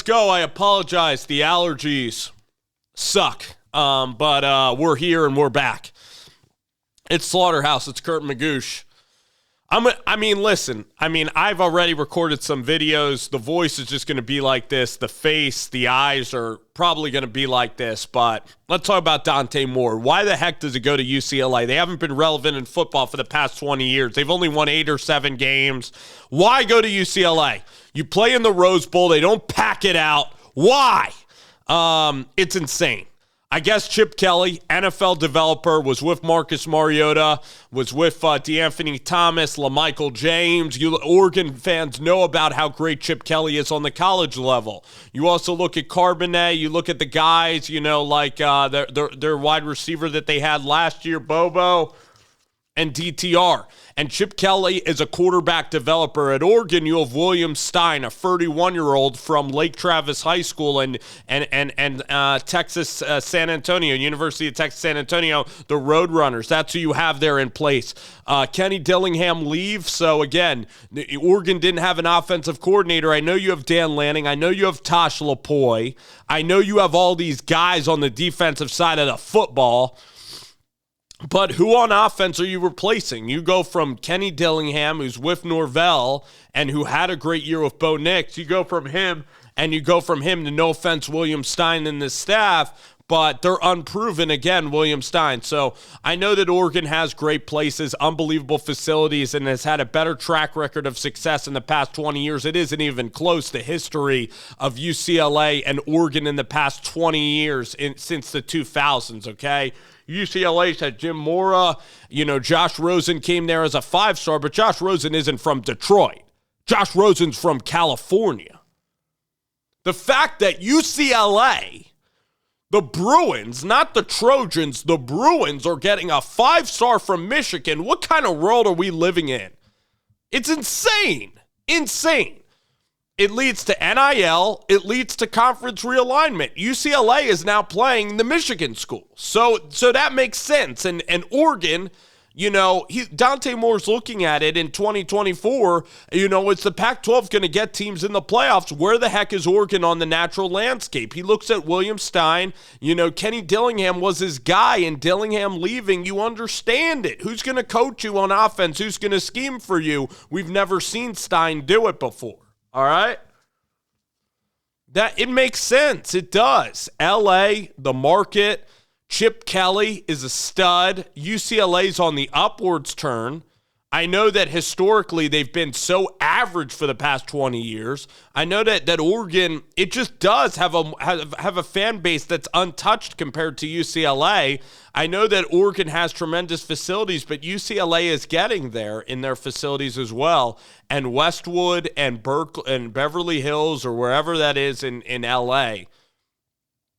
go. I apologize. The allergies suck. But we're here and we're back. It's Slaughterhouse. It's Kurt Magoosh. Listen, I've already recorded some videos. The voice is just going to be like this. The face, the eyes are probably going to be like this. But let's talk about Dante Moore. Why the heck does it go to UCLA? They haven't been relevant in football for the past 20 years. They've only won 8 or 7 games. Why go to UCLA? You play in the Rose Bowl. They don't pack it out. Why? It's insane. I guess Chip Kelly, NFL developer, was with Marcus Mariota, was with DeAnthony Thomas, LaMichael James. Oregon fans know about how great Chip Kelly is on the college level. You also look at Carbonet. You look at the guys, like their wide receiver that they had last year, Bobo, and DTR. And Chip Kelly is a quarterback developer. At Oregon, you have William Stein, a 31-year-old from Lake Travis High School and Texas San Antonio, University of Texas San Antonio, the Roadrunners. That's who you have there in place. Kenny Dillingham leaves. So, again, Oregon didn't have an offensive coordinator. I know you have Dan Lanning. I know you have Tosh Lapoy. I know you have all these guys on the defensive side of the football. But who on offense are you replacing? You go from Kenny Dillingham, who's with Norvell, and who had a great year with Bo Nix. You go from him to, no offense, William Stein and the staff, but they're unproven again, William Stein. So I know that Oregon has great places, unbelievable facilities, and has had a better track record of success in the past 20 years. It isn't even close to history of UCLA and Oregon in the past 20 years since the 2000s, okay? UCLA's had Jim Mora. Josh Rosen came there as a 5-star, but Josh Rosen isn't from Detroit. Josh Rosen's from California. The fact that UCLA, the Bruins, not the Trojans, the Bruins are getting a 5-star from Michigan, what kind of world are we living in? It's insane. Insane. It leads to NIL. It leads to conference realignment. UCLA is now playing the Michigan school. So that makes sense. And Oregon, Dante Moore's looking at it in 2024. It's the Pac-12 going to get teams in the playoffs. Where the heck is Oregon on the natural landscape? He looks at William Stein. Kenny Dillingham was his guy, and Dillingham leaving, you understand it. Who's going to coach you on offense? Who's going to scheme for you? We've never seen Stein do it before. All right? That it makes sense. It does. LA, the market, Chip Kelly is a stud. UCLA's on the upwards turn. I know that historically they've been so average for the past 20 years. I know that Oregon, it just does have a fan base that's untouched compared to UCLA. I know that Oregon has tremendous facilities, but UCLA is getting there in their facilities as well. And Westwood and Berkeley and Beverly Hills or wherever that is in LA,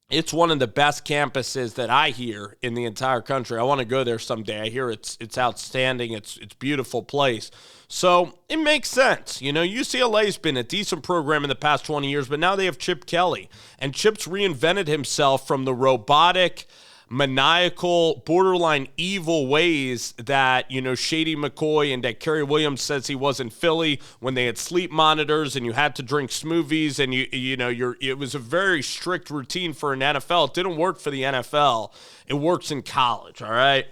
it's one of the best campuses that I hear in the entire country. I want to go there someday. I hear it's outstanding. It's a beautiful place. So it makes sense. UCLA's been a decent program in the past 20 years, but now they have Chip Kelly. And Chip's reinvented himself from the robotic, maniacal, borderline evil ways that, Shady McCoy and that Kerry Williams says he was in Philly when they had sleep monitors and you had to drink smoothies and it was a very strict routine for an NFL. It didn't work for the NFL. It works in college, all right?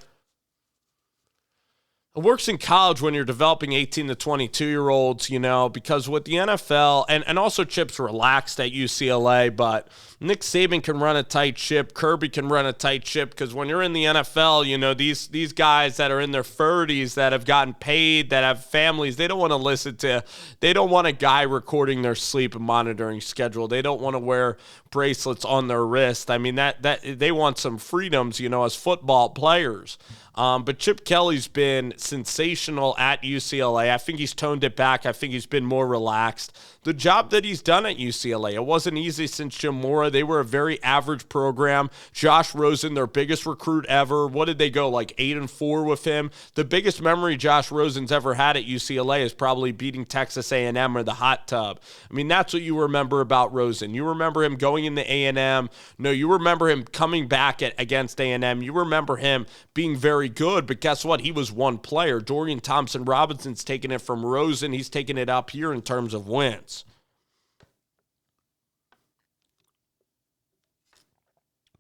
It works in college when you're developing 18 to 22-year-olds, because with the NFL, and also Chip's relaxed at UCLA, but Nick Saban can run a tight ship. Kirby can run a tight ship because when you're in the NFL, these guys that are in their 30s that have gotten paid, that have families, they don't want a guy recording their sleep and monitoring schedule. They don't want to wear bracelets on their wrist. That they want some freedoms, as football players. But Chip Kelly's been sensational at UCLA. I think he's toned it back. I think he's been more relaxed. The job that he's done at UCLA, it wasn't easy since Jim Mora. They were a very average program. Josh Rosen, their biggest recruit ever. What did they go, 8-4 with him? The biggest memory Josh Rosen's ever had at UCLA is probably beating Texas A&M or the hot tub. That's what you remember about Rosen. You remember him going into A&M. No, you remember him coming back against A&M. You remember him being very good, but guess what? He was one player. Dorian Thompson-Robinson's taking it from Rosen. He's taking it up here in terms of wins.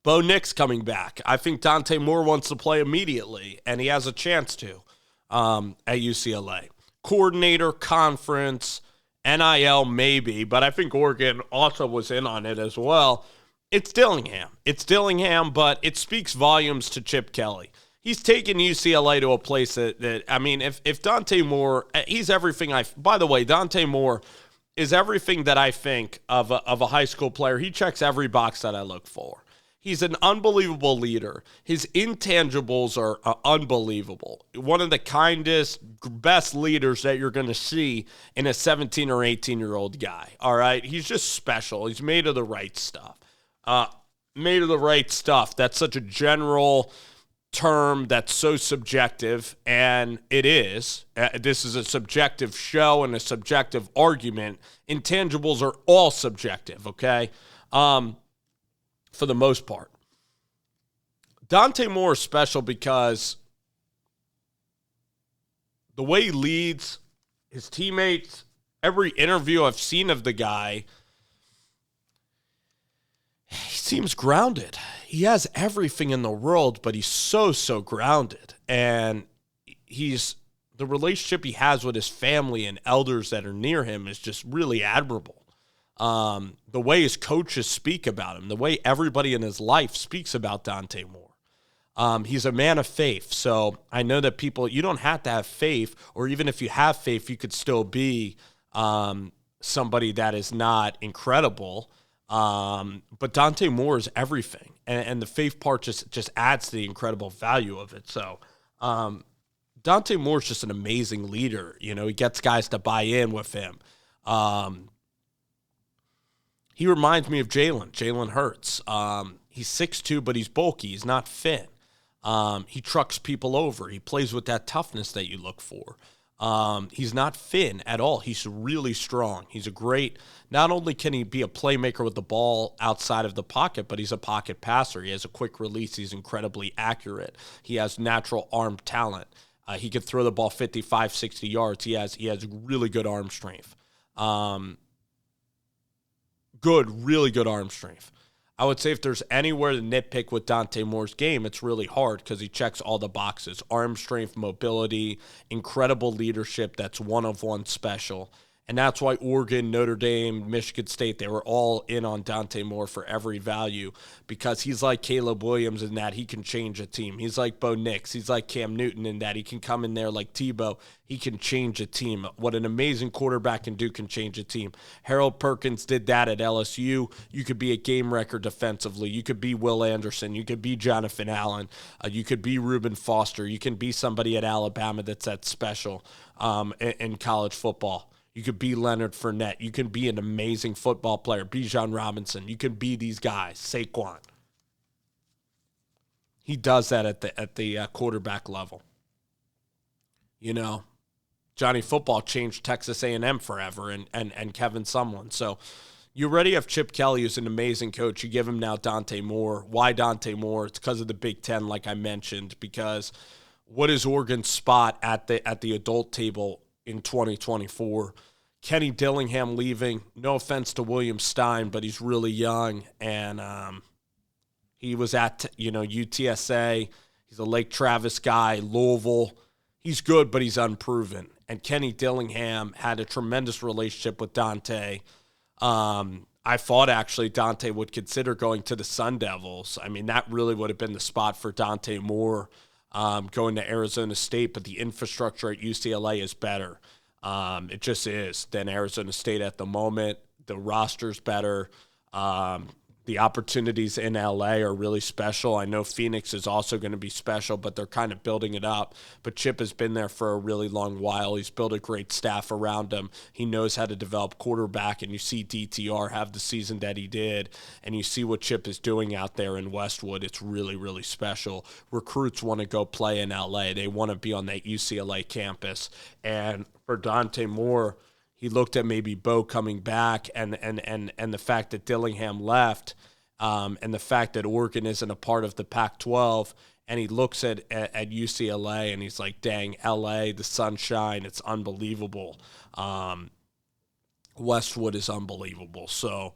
Bo Nix coming back. I think Dante Moore wants to play immediately, and he has a chance to at UCLA. Coordinator, conference, NIL maybe, but I think Oregon also was in on it as well. It's Dillingham. It's Dillingham, but it speaks volumes to Chip Kelly. He's taken UCLA to a place that I mean, if Dante Moore, he's everything by the way, Dante Moore is everything that I think of a high school player. He checks every box that I look for. He's an unbelievable leader. His intangibles are unbelievable. One of the kindest, best leaders that you're going to see in a 17 or 18-year-old guy, all right? He's just special. He's made of the right stuff. Made of the right stuff. That's such a general term that's so subjective, and it is. This is a subjective show and a subjective argument. Intangibles are all subjective, okay? For the most part. Dante Moore is special because the way he leads his teammates, every interview I've seen of the guy, he seems grounded. He has everything in the world, but he's so grounded. And the relationship he has with his family and elders that are near him is just really admirable. The way his coaches speak about him, the way everybody in his life speaks about Dante Moore. He's a man of faith. So I know that you don't have to have faith, or even if you have faith, you could still be somebody that is not incredible. But Dante Moore is everything. And the faith part just adds to the incredible value of it. So Dante Moore is just an amazing leader. You know, he gets guys to buy in with him. He reminds me of Jalen Hurts. He's 6'2", but he's bulky. He's not thin. He trucks people over. He plays with that toughness that you look for. He's not thin at all. He's really strong. He's not only can he be a playmaker with the ball outside of the pocket, but he's a pocket passer. He has a quick release. He's incredibly accurate. He has natural arm talent. He can throw the ball 55, 60 yards. He has really good arm strength. Really good arm strength. I would say if there's anywhere to nitpick with Dante Moore's game, it's really hard because he checks all the boxes. Arm strength, mobility, incredible leadership that's one-of-one special. And that's why Oregon, Notre Dame, Michigan State, they were all in on Dante Moore for every value because he's like Caleb Williams in that he can change a team. He's like Bo Nix. He's like Cam Newton in that he can come in there like Tebow. He can change a team. What an amazing quarterback can do can change a team. Harold Perkins did that at LSU. You could be a game record defensively. You could be Will Anderson. You could be Jonathan Allen. You could be Reuben Foster. You can be somebody at Alabama that's that special in college football. You could be Leonard Fournette. You can be an amazing football player. Bijan Robinson. You can be these guys. Saquon. He does that at the quarterback level. You know, Johnny Football changed Texas A&M forever and Kevin Sumlin. So you already have Chip Kelly, who's an amazing coach. You give him now Dante Moore. Why Dante Moore? It's because of the Big Ten, like I mentioned, because what is Oregon's spot at the adult table in 2024? Kenny Dillingham leaving. No offense to William Stein, but he's really young, and he was at UTSA. He's a Lake Travis guy, Louisville. He's good, but he's unproven. And Kenny Dillingham had a tremendous relationship with Dante. I thought actually Dante would consider going to the Sun Devils. I mean, that really would have been the spot for Dante Moore going to Arizona State, but the infrastructure at UCLA is better. It just is than Arizona State at the moment. The roster's better. The opportunities in LA are really special. I know Phoenix is also going to be special, but they're kind of building it up. But Chip has been there for a really long while. He's built a great staff around him. He knows how to develop quarterback, and you see DTR have the season that he did, and you see what Chip is doing out there in Westwood. It's really, really special. Recruits want to go play in LA. They want to be on that UCLA campus. And for Dante Moore, he looked at maybe Bo coming back and the fact that Dillingham left and the fact that Oregon isn't a part of the Pac-12, and he looks at UCLA and he's like, dang, LA, the sunshine, it's unbelievable. Westwood is unbelievable. So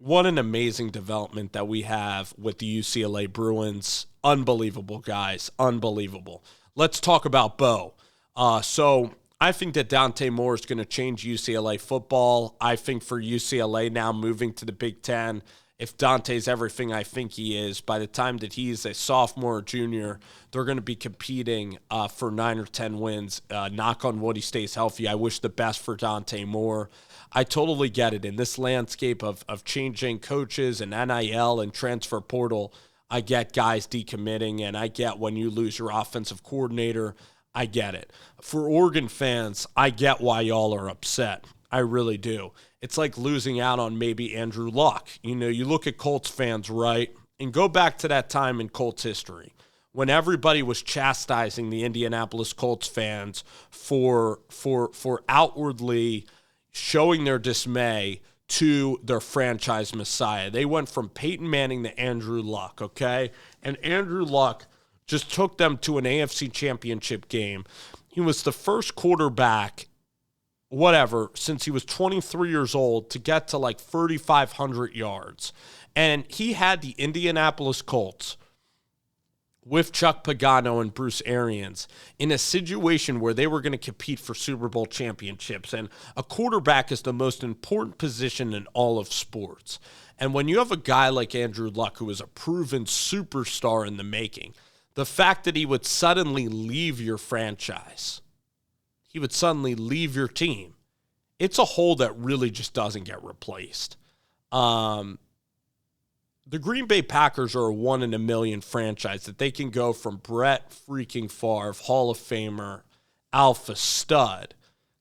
What an amazing development that we have with the UCLA Bruins. Unbelievable, guys. Unbelievable. Let's talk about Bo. So I think that Dante Moore is going to change UCLA football. I think for UCLA now moving to the Big Ten, if Dante's everything I think he is, by the time that he's a sophomore or junior, they're going to be competing for 9 or 10 wins. Knock on wood, he stays healthy. I wish the best for Dante Moore. I totally get it. In this landscape of changing coaches and NIL and transfer portal, I get guys decommitting, and I get when you lose your offensive coordinator. I get it. For Oregon fans, I get why y'all are upset. I really do. It's like losing out on maybe Andrew Luck. You know, you look at Colts fans, right? And go back to that time in Colts history when everybody was chastising the Indianapolis Colts fans for outwardly showing their dismay to their franchise messiah. They went from Peyton Manning to Andrew Luck, okay? And Andrew Luck just took them to an AFC championship game. He was the first quarterback, since he was 23 years old to get to like 3,500 yards. And he had the Indianapolis Colts with Chuck Pagano and Bruce Arians in a situation where they were going to compete for Super Bowl championships. And a quarterback is the most important position in all of sports. And when you have a guy like Andrew Luck, who is a proven superstar in the making, the fact that he would suddenly leave your franchise, he would suddenly leave your team, it's a hole that really just doesn't get replaced. The Green Bay Packers are a 1 in a million franchise that they can go from Brett freaking Favre, Hall of Famer, alpha stud,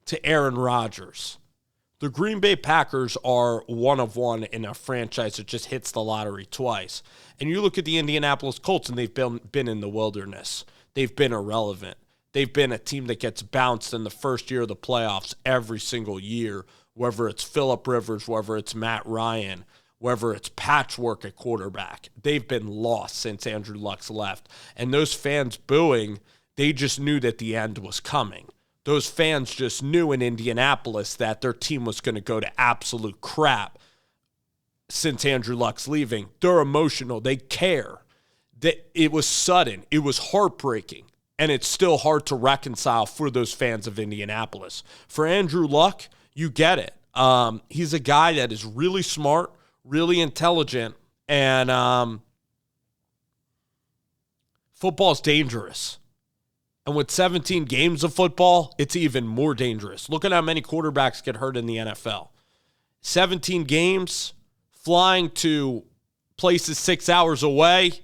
to Aaron Rodgers. The Green Bay Packers are 1 of 1 in a franchise that just hits the lottery twice. And you look at the Indianapolis Colts, and they've been in the wilderness. They've been irrelevant. They've been a team that gets bounced in the first year of the playoffs every single year, whether it's Phillip Rivers, whether it's Matt Ryan, whether it's patchwork at quarterback. They've been lost since Andrew Luck's left. And those fans booing, they just knew that the end was coming. Those fans just knew in Indianapolis that their team was going to go to absolute crap since Andrew Luck's leaving. They're emotional. They care. It was sudden. It was heartbreaking. And it's still hard to reconcile for those fans of Indianapolis. For Andrew Luck, you get it. He's a guy that is really smart, really intelligent, and football's dangerous. And with 17 games of football, it's even more dangerous. Look at how many quarterbacks get hurt in the NFL. 17 games, flying to places 6 hours away.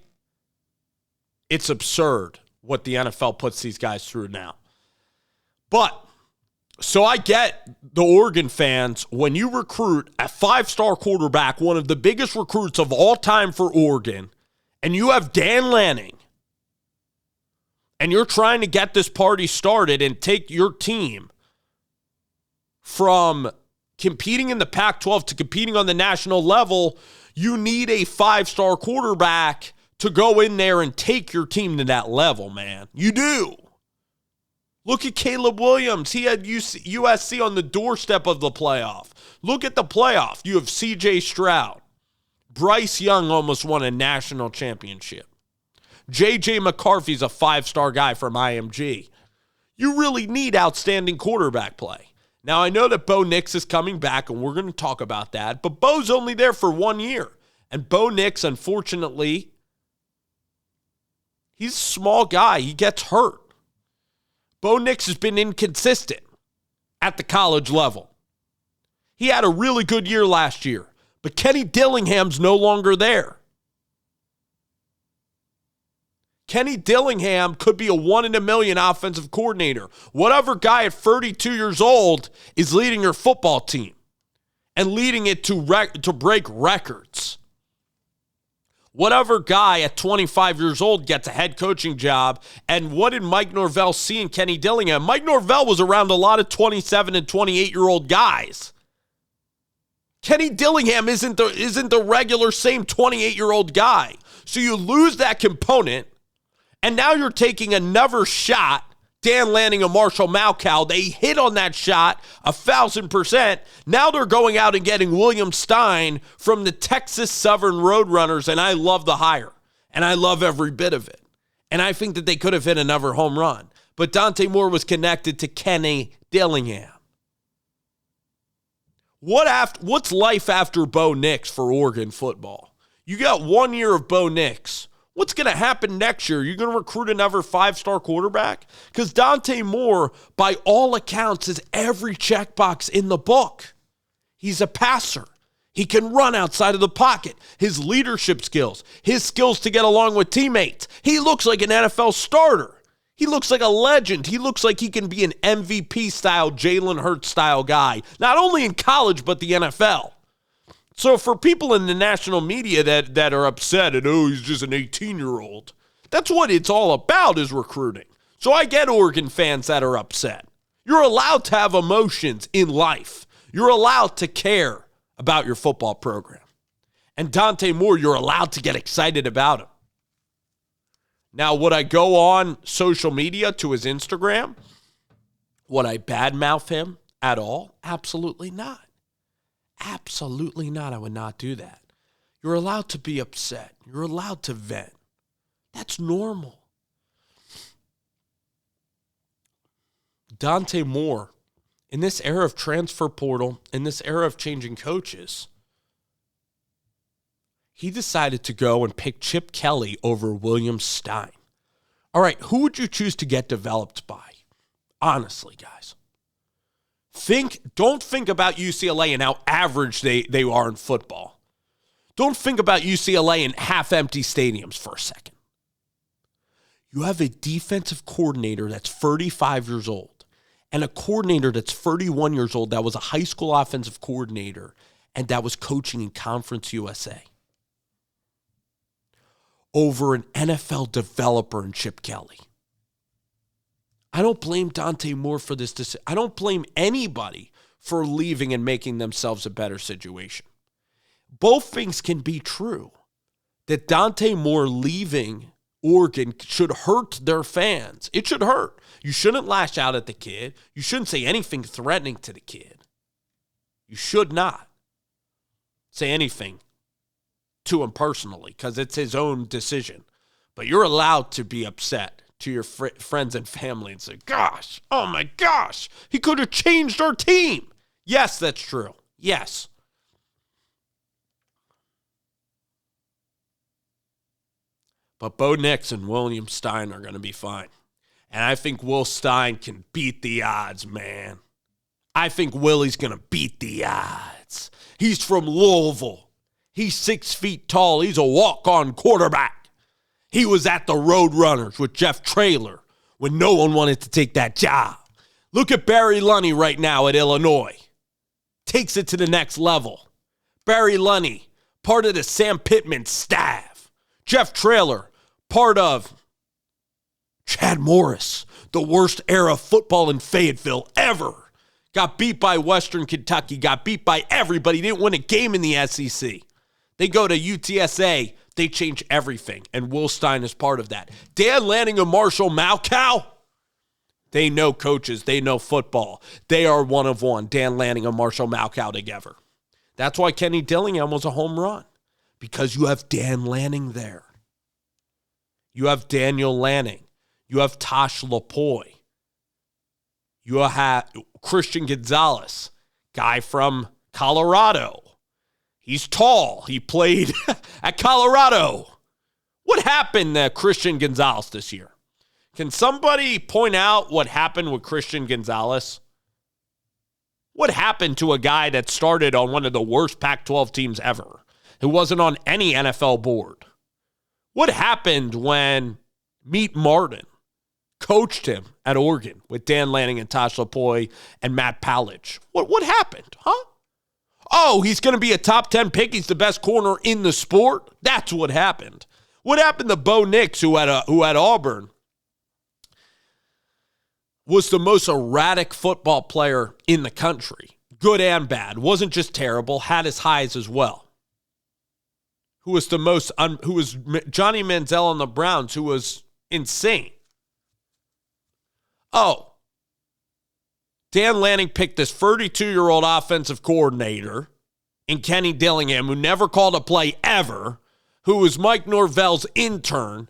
It's absurd what the NFL puts these guys through now. But, so I get the Oregon fans, when you recruit a 5-star quarterback, one of the biggest recruits of all time for Oregon, and you have Dan Lanning, and you're trying to get this party started and take your team from competing in the Pac-12 to competing on the national level, you need a 5-star quarterback to go in there and take your team to that level, man. You do. Look at Caleb Williams. He had USC on the doorstep of the playoff. Look at the playoff. You have C.J. Stroud. Bryce Young almost won a national championship. J.J. McCarthy's a 5-star guy from IMG. You really need outstanding quarterback play. Now, I know that Bo Nix is coming back, and we're going to talk about that, but Bo's only there for 1 year. And Bo Nix, unfortunately, he's a small guy. He gets hurt. Bo Nix has been inconsistent at the college level. He had a really good year last year, but Kenny Dillingham's no longer there. Kenny Dillingham could be a 1 in a million offensive coordinator. Whatever guy at 32 years old is leading your football team and leading it to break records. Whatever guy at 25 years old gets a head coaching job. And what did Mike Norvell see in Kenny Dillingham? Mike Norvell was around a lot of 27 and 28-year-old guys. Kenny Dillingham isn't the regular same 28-year-old guy. So you lose that component, and now you're taking another shot Dan Lanning and Marshall Malchow, they hit on that shot 1,000%. Now they're going out and getting William Stein from the Texas Southern Roadrunners, and I love the hire, and I love every bit of it. And I think that they could have hit another home run. But Dante Moore was connected to Kenny Dillingham. What's life after Bo Nix for Oregon football? You got 1 year of Bo Nix. What's going to happen next year? You're going to recruit another 5-star quarterback? Because Dante Moore, by all accounts, is every checkbox in the book. He's a passer. He can run outside of the pocket. His leadership skills, his skills to get along with teammates. He looks like an NFL starter. He looks like a legend. He looks like he can be an MVP-style, Jalen Hurts-style guy, not only in college, but the NFL. So for people in the national media that are upset and, oh, he's just an 18-year-old, that's what it's all about is recruiting. So I get Oregon fans that are upset. You're allowed to have emotions in life. You're allowed to care about your football program. And Dante Moore, you're allowed to get excited about him. Now, would I go on social media to his Instagram? Would I badmouth him at all? Absolutely not. Absolutely not. I would not do that. You're allowed to be upset. You're allowed to vent. That's normal. Dante Moore, in this era of transfer portal, in this era of changing coaches, he decided to go and pick Chip Kelly over William Stein. All right, who would you choose to get developed by? Honestly, guys. Don't think about UCLA and how average they are in football. Don't think about UCLA in half-empty stadiums for a second. You have a defensive coordinator that's 35 years old and a coordinator that's 31 years old that was a high school offensive coordinator and that was coaching in Conference USA. Over an NFL developer in Chip Kelly. I don't blame Dante Moore for this decision. I don't blame anybody for leaving and making themselves a better situation. Both things can be true. That Dante Moore leaving Oregon should hurt their fans. It should hurt. You shouldn't lash out at the kid. You shouldn't say anything threatening to the kid. You should not say anything to him personally because it's his own decision. But you're allowed to be upset to your friends and family and say, gosh, oh my gosh, he could have changed our team. Yes, that's true. Yes. But Bo Nix and William Stein are going to be fine. And I think Will Stein can beat the odds, man. I think Willie's going to beat the odds. He's from Louisville. He's 6 feet tall. He's a walk-on quarterback. He was at the Roadrunners with Jeff Traylor when no one wanted to take that job. Look at Barry Lunney right now at Illinois. Takes it to the next level. Barry Lunney, part of the Sam Pittman staff. Jeff Traylor, part of Chad Morris, the worst era of football in Fayetteville ever. Got beat by Western Kentucky, got beat by everybody, didn't win a game in the SEC. They go to UTSA, they change everything, and Will Stein is part of that. Dan Lanning and Marshall Malchow, they know coaches, they know football. They are one of one, Dan Lanning and Marshall Malchow together. That's why Kenny Dillingham was a home run, because you have Dan Lanning there. You have Daniel Lanning. You have Tosh Lapoy. You have Christian Gonzalez, guy from Colorado. He's tall. He played at Colorado. What happened to Christian Gonzalez this year? Can somebody point out what happened with Christian Gonzalez? What happened to a guy that started on one of the worst Pac-12 teams ever, who wasn't on any NFL board? What happened when Meat Martin coached him at Oregon with Dan Lanning and Tosh Lapoy and Matt Palich? What happened, huh? Oh, he's going to be a top 10 pick. He's the best corner in the sport. That's what happened. What happened to Bo Nix, who at Auburn was the most erratic football player in the country, good and bad. Wasn't just terrible, had his highs as well. Who was Johnny Manziel on the Browns, who was insane. Oh, Dan Lanning picked this 32-year-old offensive coordinator in Kenny Dillingham, who never called a play ever, who was Mike Norvell's intern,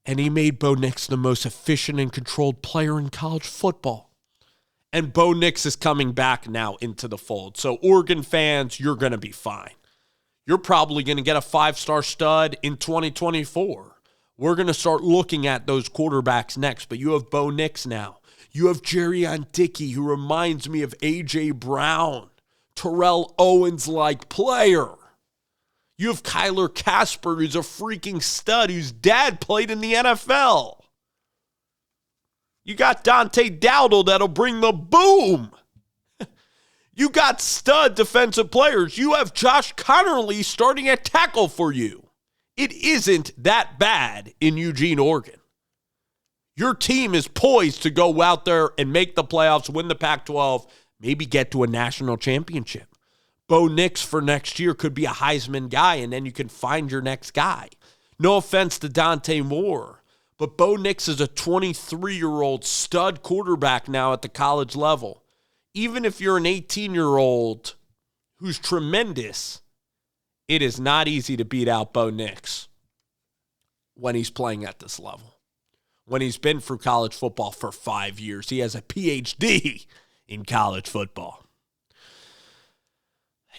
and he made Bo Nix the most efficient and controlled player in college football. And Bo Nix is coming back now into the fold. So Oregon fans, you're going to be fine. You're probably going to get a 5-star stud in 2024. We're going to start looking at those quarterbacks next, but you have Bo Nix now. You have Jerrion Dickey, who reminds me of A.J. Brown, Terrell Owens-like player. You have Kyler Casper, who's a freaking stud, whose dad played in the NFL. You got Dante Dowdle that'll bring the boom. You got stud defensive players. You have Josh Connerly starting at tackle for you. It isn't that bad in Eugene, Oregon. Your team is poised to go out there and make the playoffs, win the Pac-12, maybe get to a national championship. Bo Nix for next year could be a Heisman guy, and then you can find your next guy. No offense to Dante Moore, but Bo Nix is a 23-year-old stud quarterback now at the college level. Even if you're an 18-year-old who's tremendous, it is not easy to beat out Bo Nix when he's playing at this level. When he's been through college football for 5 years. He has a PhD in college football.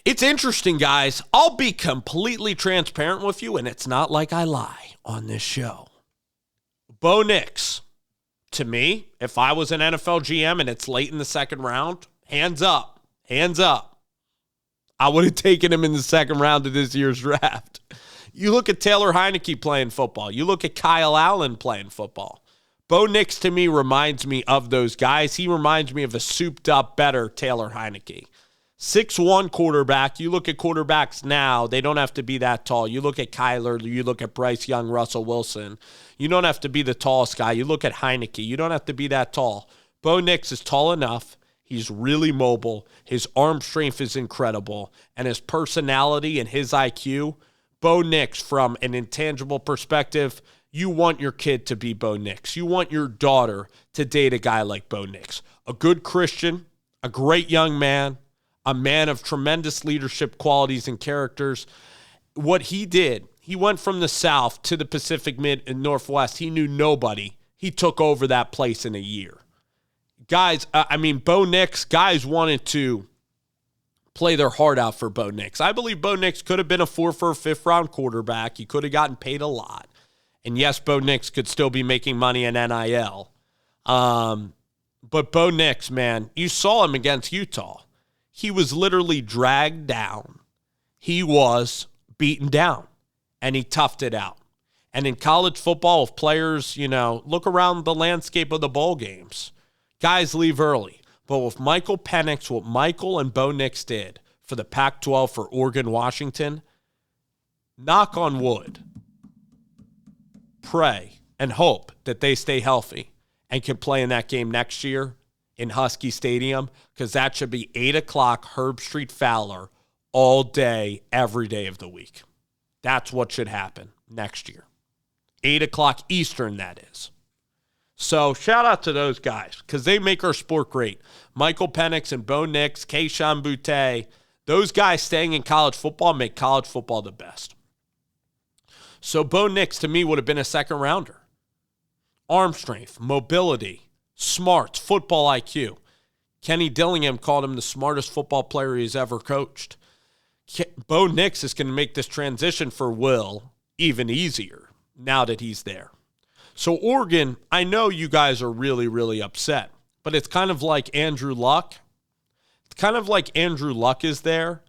It's interesting, guys. I'll be completely transparent with you, and it's not like I lie on this show. Bo Nix, to me, if I was an NFL GM and it's late in the second round, hands up. I would have taken him in the second round of this year's draft. You look at Taylor Heineke playing football. You look at Kyle Allen playing football. Bo Nix, to me, reminds me of those guys. He reminds me of a souped-up, better Taylor Heineke. 6'1" quarterback. You look at quarterbacks now, they don't have to be that tall. You look at Kyler, you look at Bryce Young, Russell Wilson. You don't have to be the tallest guy. You look at Heineke. You don't have to be that tall. Bo Nix is tall enough. He's really mobile. His arm strength is incredible. And his personality and his IQ, Bo Nix, from an intangible perspective, you want your kid to be Bo Nix. You want your daughter to date a guy like Bo Nix. A good Christian, a great young man, a man of tremendous leadership qualities and characters. What he did, he went from the South to the Pacific Mid and Northwest. He knew nobody. He took over that place in a year. Guys, Bo Nix, guys wanted to play their heart out for Bo Nix. I believe Bo Nix could have been a 4th or 5th round quarterback. He could have gotten paid a lot. And yes, Bo Nix could still be making money in NIL. But Bo Nix, man, you saw him against Utah. He was literally dragged down. He was beaten down, and he toughed it out. And in college football, if players, look around the landscape of the bowl games, guys leave early. But with Michael Penix, what Michael and Bo Nix did for the Pac-12 for Oregon, Washington, knock on wood, pray and hope that they stay healthy and can play in that game next year in Husky Stadium, because that should be 8 o'clock Herb Street Fowler all day, every day of the week. That's what should happen next year. 8 o'clock Eastern, that is. So shout out to those guys, because they make our sport great. Michael Penix and Bo Nix, Kayshon Boutte, those guys staying in college football make college football the best. So Bo Nix, to me, would have been a second rounder. Arm strength, mobility, smarts, football IQ. Kenny Dillingham called him the smartest football player he's ever coached. Bo Nix is going to make this transition for Will even easier now that he's there. So Oregon, I know you guys are really, really upset, but it's kind of like Andrew Luck. It's kind of like Andrew Luck is there,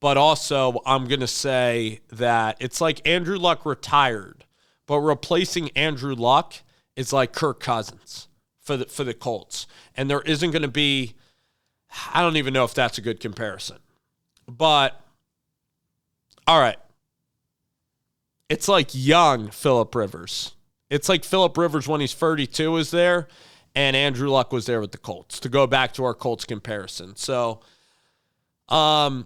but also I'm going to say that it's like Andrew Luck retired, but replacing Andrew Luck is like Kirk Cousins for the Colts. And there isn't going to be, I don't even know if that's a good comparison. But, all right. It's like young Phillip Rivers. It's like Phillip Rivers when he's 32 is there, and Andrew Luck was there with the Colts, to go back to our Colts comparison. So, the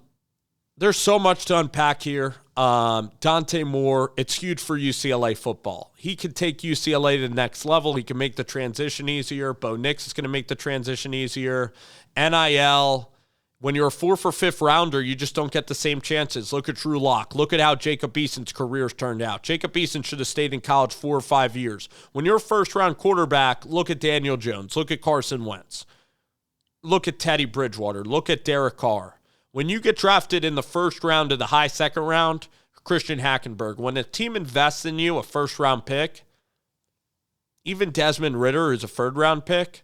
there's so much to unpack here. Dante Moore, it's huge for UCLA football. He can take UCLA to the next level. He can make the transition easier. Bo Nix is going to make the transition easier. NIL, when you're a 4th or 5th rounder, you just don't get the same chances. Look at Drew Lock. Look at how Jacob Eason's career's turned out. Jacob Eason should have stayed in college 4 or 5 years. When you're a first-round quarterback, look at Daniel Jones. Look at Carson Wentz. Look at Teddy Bridgewater. Look at Derek Carr. When you get drafted in the first round to the high second round, Christian Hackenberg, when a team invests in you, a first-round pick, even Desmond Ridder is a third-round pick,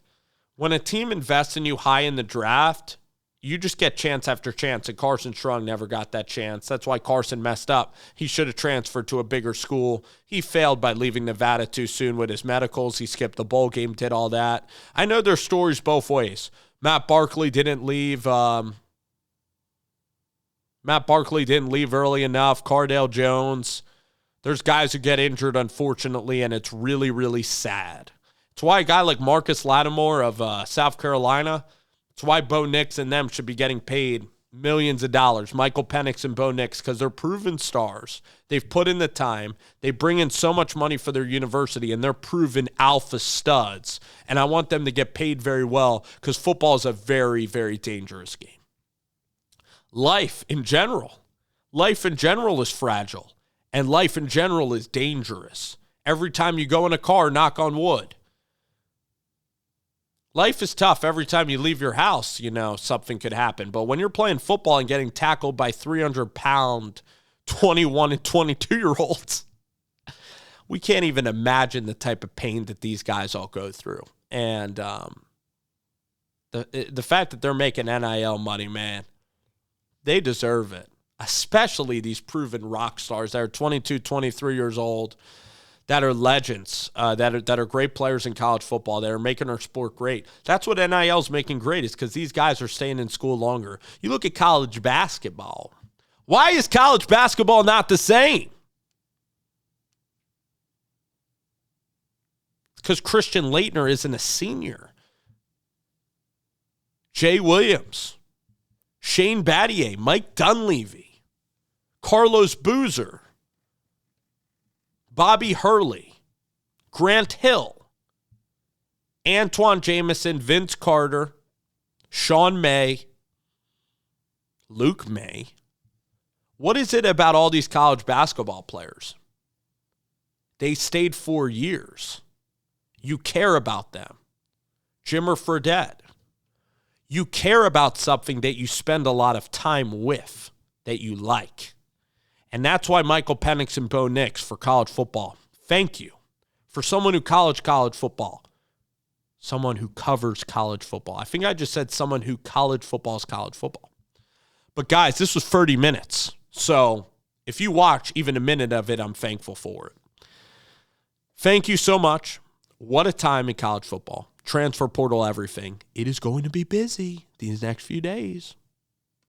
when a team invests in you high in the draft, you just get chance after chance, and Carson Strong never got that chance. That's why Carson messed up. He should have transferred to a bigger school. He failed by leaving Nevada too soon with his medicals. He skipped the bowl game, did all that. I know there's stories both ways. Matt Barkley didn't leave early enough. Cardale Jones. There's guys who get injured, unfortunately, and it's really, really sad. It's why a guy like Marcus Lattimore of South Carolina, it's why Bo Nix and them should be getting paid millions of dollars. Michael Penix and Bo Nix, because they're proven stars. They've put in the time. They bring in so much money for their university, and they're proven alpha studs. And I want them to get paid very well, because football is a very, very dangerous game. Life in general is fragile, and life in general is dangerous. Every time you go in a car, knock on wood. Life is tough. Every time you leave your house, something could happen. But when you're playing football and getting tackled by 300-pound 21 and 22-year-olds, we can't even imagine the type of pain that these guys all go through. And the fact that they're making NIL money, man, they deserve it, especially these proven rock stars that are 22, 23 years old, that are legends, that are great players in college football, that are making our sport great. That's what NIL is making great, is because these guys are staying in school longer. You look at college basketball. Why is college basketball not the same? Because Christian Laettner isn't a senior. Jay Williams, Shane Battier, Mike Dunleavy, Carlos Boozer, Bobby Hurley, Grant Hill, Antoine Jamison, Vince Carter, Sean May, Luke May. What is it about all these college basketball players? They stayed 4 years. You care about them. Jimmer Fredette. You care about something that you spend a lot of time with, that you like. And that's why Michael Penix and Bo Nix for college football. Thank you. For someone who college football. Someone who covers college football. I think I just said someone who college football is college football. But guys, this was 30 minutes. So if you watch even a minute of it, I'm thankful for it. Thank you so much. What a time in college football. Transfer portal, everything. It is going to be busy these next few days.